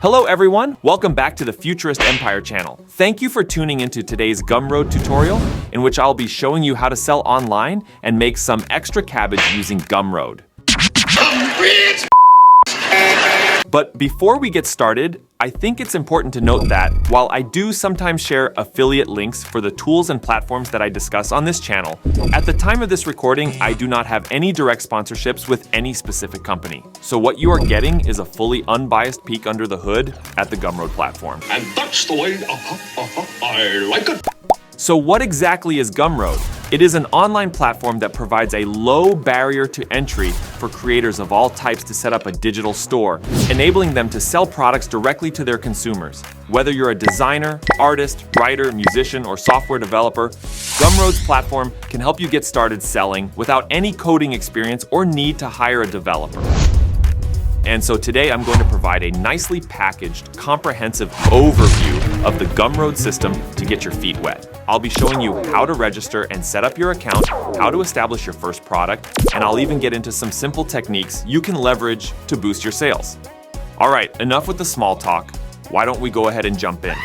Hello everyone, welcome back to the Futurist Empire channel. Thank you for tuning into today's Gumroad tutorial, in which I'll be showing you how to sell online and make some extra cabbage using Gumroad. But before we get started, I think it's important to note that while I do sometimes share affiliate links for the tools and platforms that I discuss on this channel, at the time of this recording, I do not have any direct sponsorships with any specific company. So what you are getting is a fully unbiased peek under the hood at the Gumroad platform. And that's the way I like it. So what exactly is Gumroad? It is an online platform that provides a low barrier to entry for creators of all types to set up a digital store, enabling them to sell products directly to their consumers. Whether you're a designer, artist, writer, musician, or software developer, Gumroad's platform can help you get started selling without any coding experience or need to hire a developer. And so today I'm going to provide a nicely packaged, comprehensive overview of the Gumroad system to get your feet wet. I'll be showing you how to register and set up your account, how to establish your first product, and I'll even get into some simple techniques you can leverage to boost your sales. All right, enough with the small talk. Why don't we go ahead and jump in?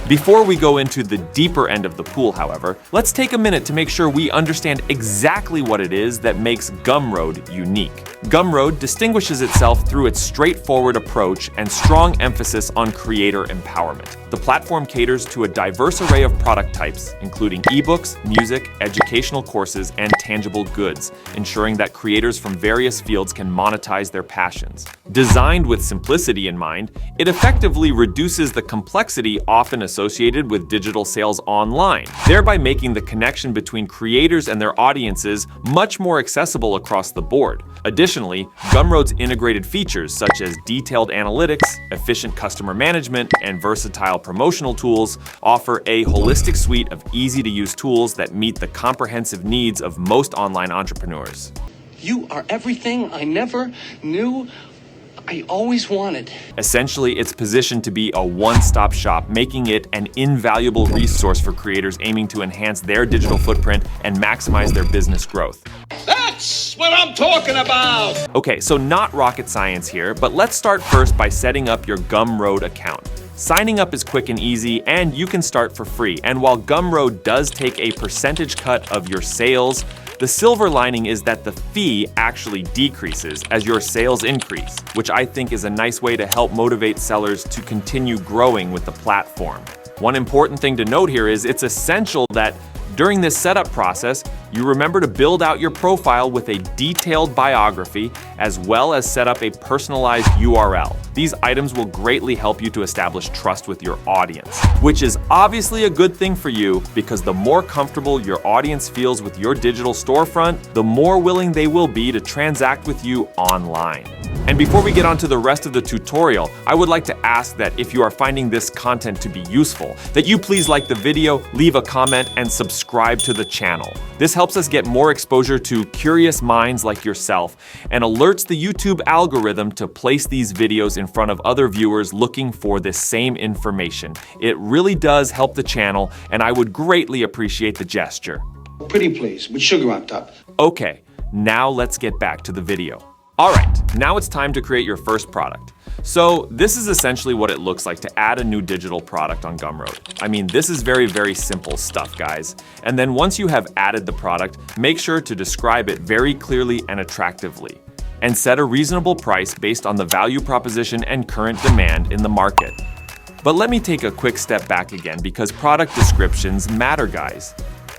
Before we go into the deeper end of the pool, however, let's take a minute to make sure we understand exactly what it is that makes Gumroad unique. Gumroad distinguishes itself through its straightforward approach and strong emphasis on creator empowerment. The platform caters to a diverse array of product types, including ebooks, music, educational courses, and tangible goods, ensuring that creators from various fields can monetize their passions. Designed with simplicity in mind, it effectively reduces the complexity often associated with digital sales online, thereby making the connection between creators and their audiences much more accessible across the board. Additionally, Gumroad's integrated features such as detailed analytics, efficient customer management, and versatile promotional tools offer a holistic suite of easy-to-use tools that meet the comprehensive needs of most online entrepreneurs. You are everything I never knew I always wanted. Essentially, it's positioned to be a one-stop shop, making it an invaluable resource for creators aiming to enhance their digital footprint and maximize their business growth. That's what I'm talking about. Okay, so not rocket science here, but let's start first by setting up your Gumroad account. Signing up is quick and easy, and you can start for free. And while Gumroad does take a percentage cut of your sales, the silver lining is that the fee actually decreases as your sales increase, which I think is a nice way to help motivate sellers to continue growing with the platform. One important thing to note here is it's essential that during this setup process, you remember to build out your profile with a detailed biography, as well as set up a personalized URL. These items will greatly help you to establish trust with your audience, which is obviously a good thing for you because the more comfortable your audience feels with your digital storefront, the more willing they will be to transact with you online. And before we get on to the rest of the tutorial, I would like to ask that if you are finding this content to be useful, that you please like the video, leave a comment, and subscribe to the channel. This helps us get more exposure to curious minds like yourself and alerts the YouTube algorithm to place these videos in front of other viewers looking for this same information. It really does help the channel, and I would greatly appreciate the gesture. Pretty please, with sugar on top. Okay, now let's get back to the video. Alright, now it's time to create your first product. So this is essentially what it looks like to add a new digital product on Gumroad. I mean, this is very simple stuff, guys. And then once you have added the product, make sure to describe it very clearly and attractively, and set a reasonable price based on the value proposition and current demand in the market. But let me take a quick step back again because product descriptions matter, guys.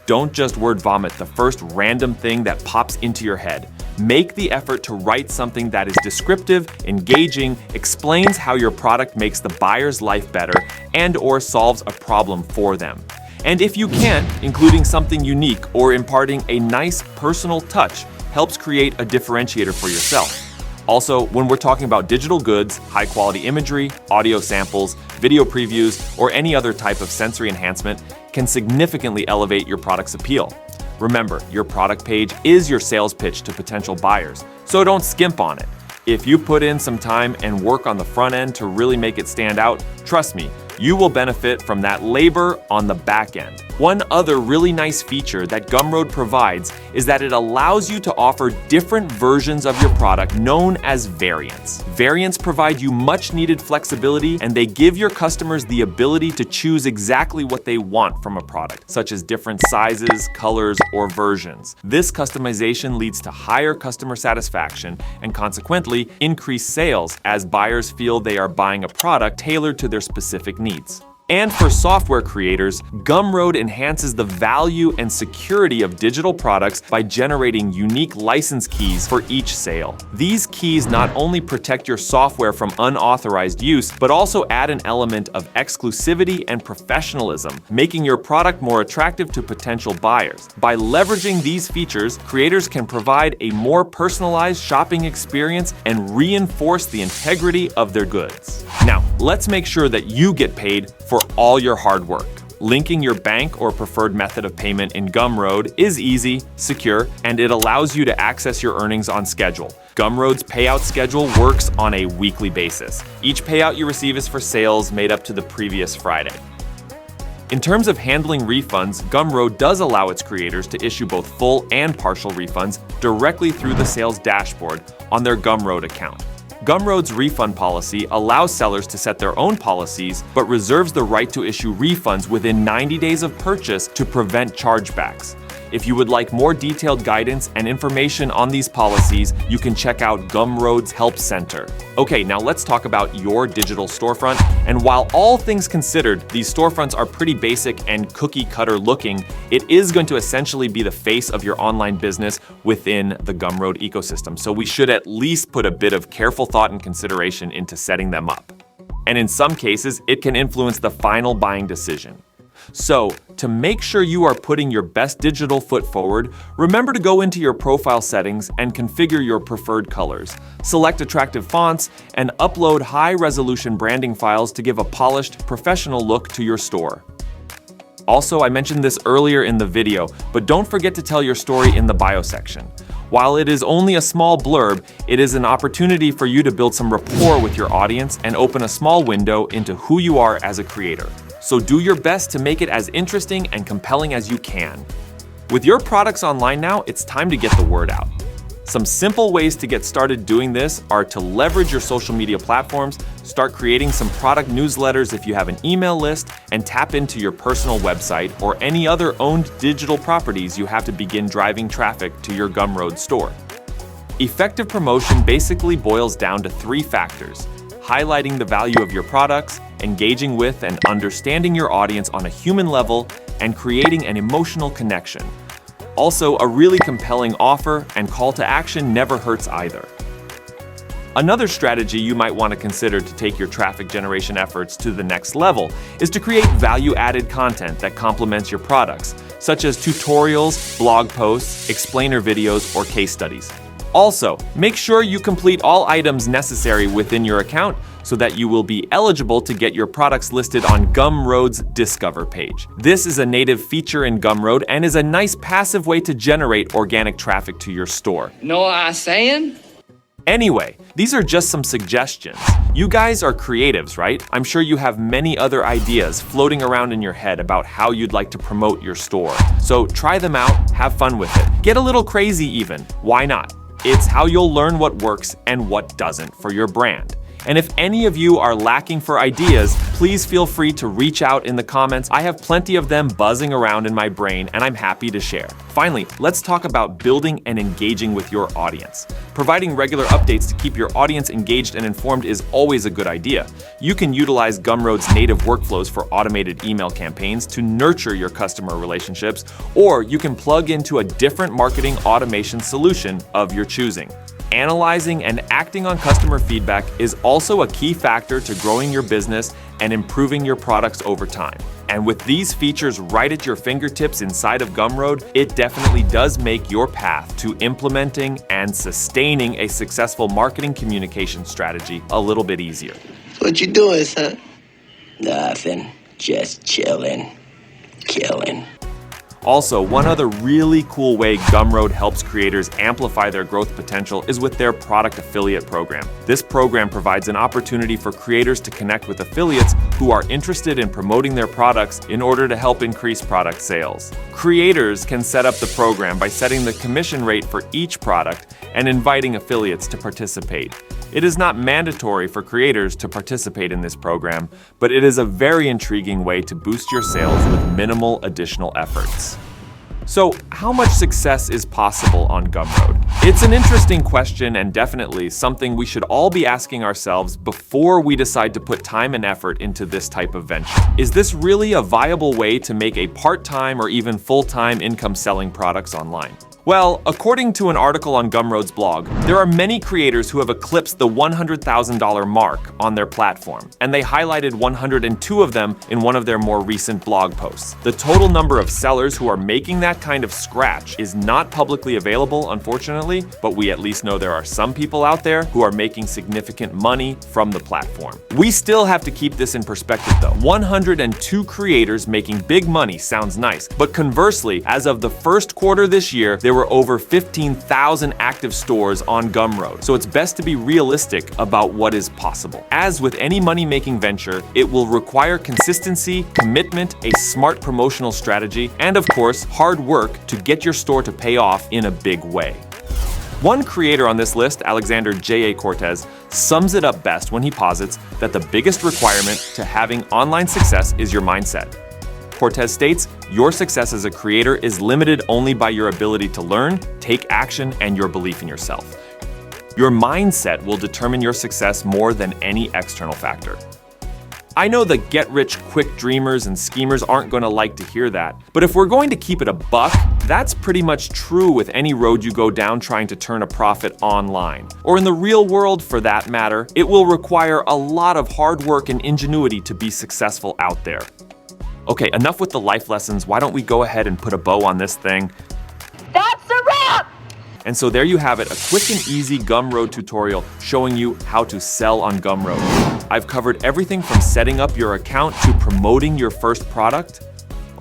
Don't just word vomit the first random thing that pops into your head. Make the effort to write something that is descriptive, engaging, explains how your product makes the buyer's life better, and/or solves a problem for them. And if you can't, including something unique or imparting a nice personal touch helps create a differentiator for yourself. Also, when we're talking about digital goods, high-quality imagery, audio samples, video previews, or any other type of sensory enhancement can significantly elevate your product's appeal. Remember, your product page is your sales pitch to potential buyers, so don't skimp on it. If you put in some time and work on the front end to really make it stand out, trust me, You will benefit from that labor on the back end. One other really nice feature that Gumroad provides is that it allows you to offer different versions of your product known as variants. Variants provide you much needed flexibility, and they give your customers the ability to choose exactly what they want from a product, such as different sizes, colors, or versions. This customization leads to higher customer satisfaction and consequently increased sales as buyers feel they are buying a product tailored to their specific needs. And for software creators, Gumroad enhances the value and security of digital products by generating unique license keys for each sale. These keys not only protect your software from unauthorized use, but also add an element of exclusivity and professionalism, making your product more attractive to potential buyers. By leveraging these features, creators can provide a more personalized shopping experience and reinforce the integrity of their goods. Now, let's make sure that you get paid for all your hard work. Linking your bank or preferred method of payment in Gumroad is easy, secure, and it allows you to access your earnings on schedule. Gumroad's payout schedule works on a weekly basis. Each payout you receive is for sales made up to the previous Friday. In terms of handling refunds, Gumroad does allow its creators to issue both full and partial refunds directly through the sales dashboard on their Gumroad account. Gumroad's refund policy allows sellers to set their own policies, but reserves the right to issue refunds within 90 days of purchase to prevent chargebacks. If you would like more detailed guidance and information on these policies, you can check out Gumroad's Help Center. Okay, now let's talk about your digital storefront. And while all things considered, these storefronts are pretty basic and cookie cutter looking, it is going to essentially be the face of your online business within the Gumroad ecosystem. So we should at least put a bit of careful thought and consideration into setting them up. And in some cases, it can influence the final buying decision. So, to make sure you are putting your best digital foot forward, remember to go into your profile settings and configure your preferred colors. Select attractive fonts and upload high-resolution branding files to give a polished, professional look to your store. Also, I mentioned this earlier in the video, but don't forget to tell your story in the bio section. While it is only a small blurb, it is an opportunity for you to build some rapport with your audience and open a small window into who you are as a creator. So do your best to make it as interesting and compelling as you can. With your products online now, it's time to get the word out. Some simple ways to get started doing this are to leverage your social media platforms, start creating some product newsletters if you have an email list, and tap into your personal website or any other owned digital properties you have to begin driving traffic to your Gumroad store. Effective promotion basically boils down to 3 factors: highlighting the value of your products, engaging with and understanding your audience on a human level, and creating an emotional connection. Also, a really compelling offer and call to action never hurts either. Another strategy you might want to consider to take your traffic generation efforts to the next level is to create value-added content that complements your products, such as tutorials, blog posts, explainer videos, or case studies. Also, make sure you complete all items necessary within your account so that you will be eligible to get your products listed on Gumroad's Discover page. This is a native feature in Gumroad and is a nice passive way to generate organic traffic to your store. Know what I'm saying? Anyway, these are just some suggestions. You guys are creatives, right? I'm sure you have many other ideas floating around in your head about how you'd like to promote your store. So try them out, have fun with it. Get a little crazy even. Why not? It's how you'll learn what works and what doesn't for your brand. And if any of you are lacking for ideas, please feel free to reach out in the comments. I have plenty of them buzzing around in my brain, and I'm happy to share. Finally, let's talk about building and engaging with your audience. Providing regular updates to keep your audience engaged and informed is always a good idea. You can utilize Gumroad's native workflows for automated email campaigns to nurture your customer relationships, or you can plug into a different marketing automation solution of your choosing. Analyzing and acting on customer feedback is also a key factor to growing your business and improving your products over time. And with these features right at your fingertips inside of Gumroad, it definitely does make your path to implementing and sustaining a successful marketing communication strategy a little bit easier. What you doing, son? Nothing. Just chilling. Killing. Also, one other really cool way Gumroad helps creators amplify their growth potential is with their product affiliate program. This program provides an opportunity for creators to connect with affiliates who are interested in promoting their products in order to help increase product sales. Creators can set up the program by setting the commission rate for each product and inviting affiliates to participate. It is not mandatory for creators to participate in this program, but it is a very intriguing way to boost your sales with minimal additional efforts. So, how much success is possible on Gumroad? It's an interesting question and definitely something we should all be asking ourselves before we decide to put time and effort into this type of venture. Is this really a viable way to make a part-time or even full-time income selling products online? Well, according to an article on Gumroad's blog, there are many creators who have eclipsed the $100,000 mark on their platform, and they highlighted 102 of them in one of their more recent blog posts. The total number of sellers who are making that kind of scratch is not publicly available, unfortunately, but we at least know there are some people out there who are making significant money from the platform. We still have to keep this in perspective though. 102 creators making big money sounds nice, but conversely, as of the first quarter this year, there were over 15,000 active stores on Gumroad, so it's best to be realistic about what is possible. As with any money-making venture, it will require consistency, commitment, a smart promotional strategy, and of course, hard work to get your store to pay off in a big way. One creator on this list, Alexander J.A. Cortez, sums it up best when he posits that the biggest requirement to having online success is your mindset. Cortez states, your success as a creator is limited only by your ability to learn, take action, and your belief in yourself. Your mindset will determine your success more than any external factor. I know the get-rich-quick dreamers and schemers aren't going to like to hear that, but if we're going to keep it a buck, that's pretty much true with any road you go down trying to turn a profit online. Or in the real world, for that matter, it will require a lot of hard work and ingenuity to be successful out there. Okay, enough with the life lessons. Why don't we go ahead and put a bow on this thing? That's a wrap! And so there you have it, a quick and easy Gumroad tutorial showing you how to sell on Gumroad. I've covered everything from setting up your account to promoting your first product.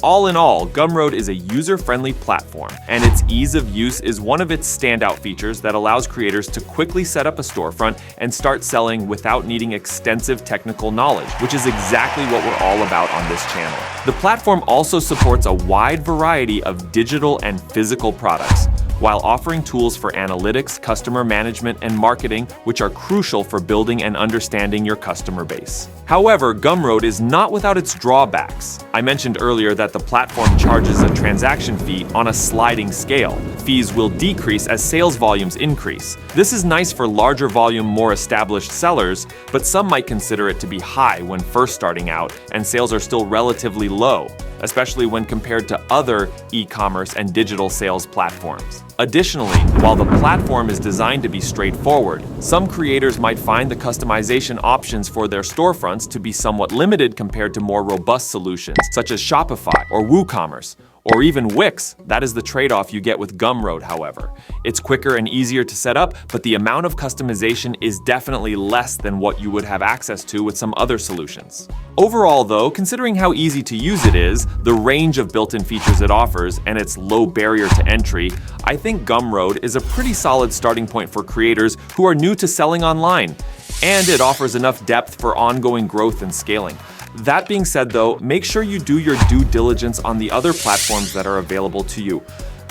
All in all, Gumroad is a user-friendly platform, and its ease of use is one of its standout features that allows creators to quickly set up a storefront and start selling without needing extensive technical knowledge, which is exactly what we're all about on this channel. The platform also supports a wide variety of digital and physical products, while offering tools for analytics, customer management, and marketing, which are crucial for building and understanding your customer base. However, Gumroad is not without its drawbacks. I mentioned earlier that the platform charges a transaction fee on a sliding scale. Fees will decrease as sales volumes increase. This is nice for larger volume, more established sellers, but some might consider it to be high when first starting out and sales are still relatively low, especially when compared to other e-commerce and digital sales platforms. Additionally, while the platform is designed to be straightforward, some creators might find the customization options for their storefronts to be somewhat limited compared to more robust solutions, such as Shopify or WooCommerce, or even Wix. That is the trade-off you get with Gumroad, however. It's quicker and easier to set up, but the amount of customization is definitely less than what you would have access to with some other solutions. Overall though, considering how easy to use it is, the range of built-in features it offers, and its low barrier to entry, I think Gumroad is a pretty solid starting point for creators who are new to selling online, and it offers enough depth for ongoing growth and scaling. That being said though, make sure you do your due diligence on the other platforms that are available to you.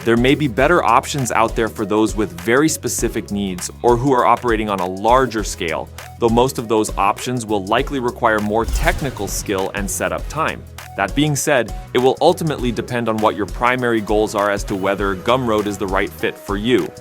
There may be better options out there for those with very specific needs or who are operating on a larger scale, though most of those options will likely require more technical skill and setup time. That being said, it will ultimately depend on what your primary goals are as to whether Gumroad is the right fit for you.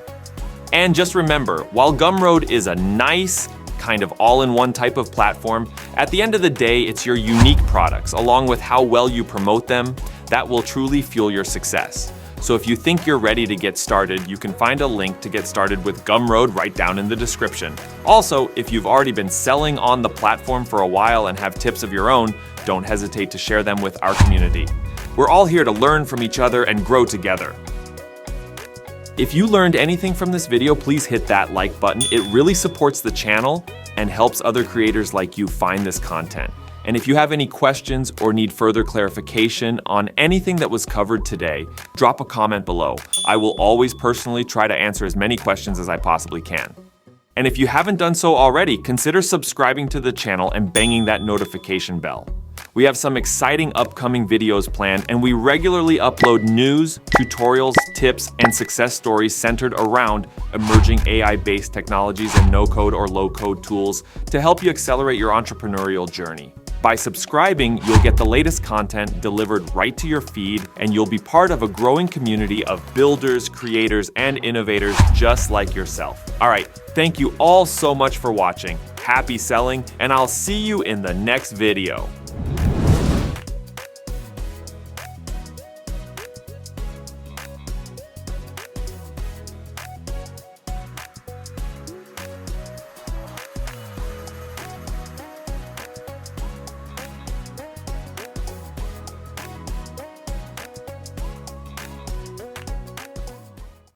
And just remember, while Gumroad is a nice, kind of all-in-one type of platform, at the end of the day, it's your unique products, along with how well you promote them, that will truly fuel your success. So if you think you're ready to get started, you can find a link to get started with Gumroad right down in the description. Also, if you've already been selling on the platform for a while and have tips of your own, don't hesitate to share them with our community. We're all here to learn from each other and grow together. If you learned anything from this video, please hit that like button. It really supports the channel and helps other creators like you find this content. And if you have any questions or need further clarification on anything that was covered today, drop a comment below. I will always personally try to answer as many questions as I possibly can. And if you haven't done so already, consider subscribing to the channel and banging that notification bell. We have some exciting upcoming videos planned, and we regularly upload news, tutorials, tips, and success stories centered around emerging AI-based technologies and no-code or low-code tools to help you accelerate your entrepreneurial journey. By subscribing, you'll get the latest content delivered right to your feed, and you'll be part of a growing community of builders, creators, and innovators just like yourself. All right, thank you all so much for watching. Happy selling, and I'll see you in the next video.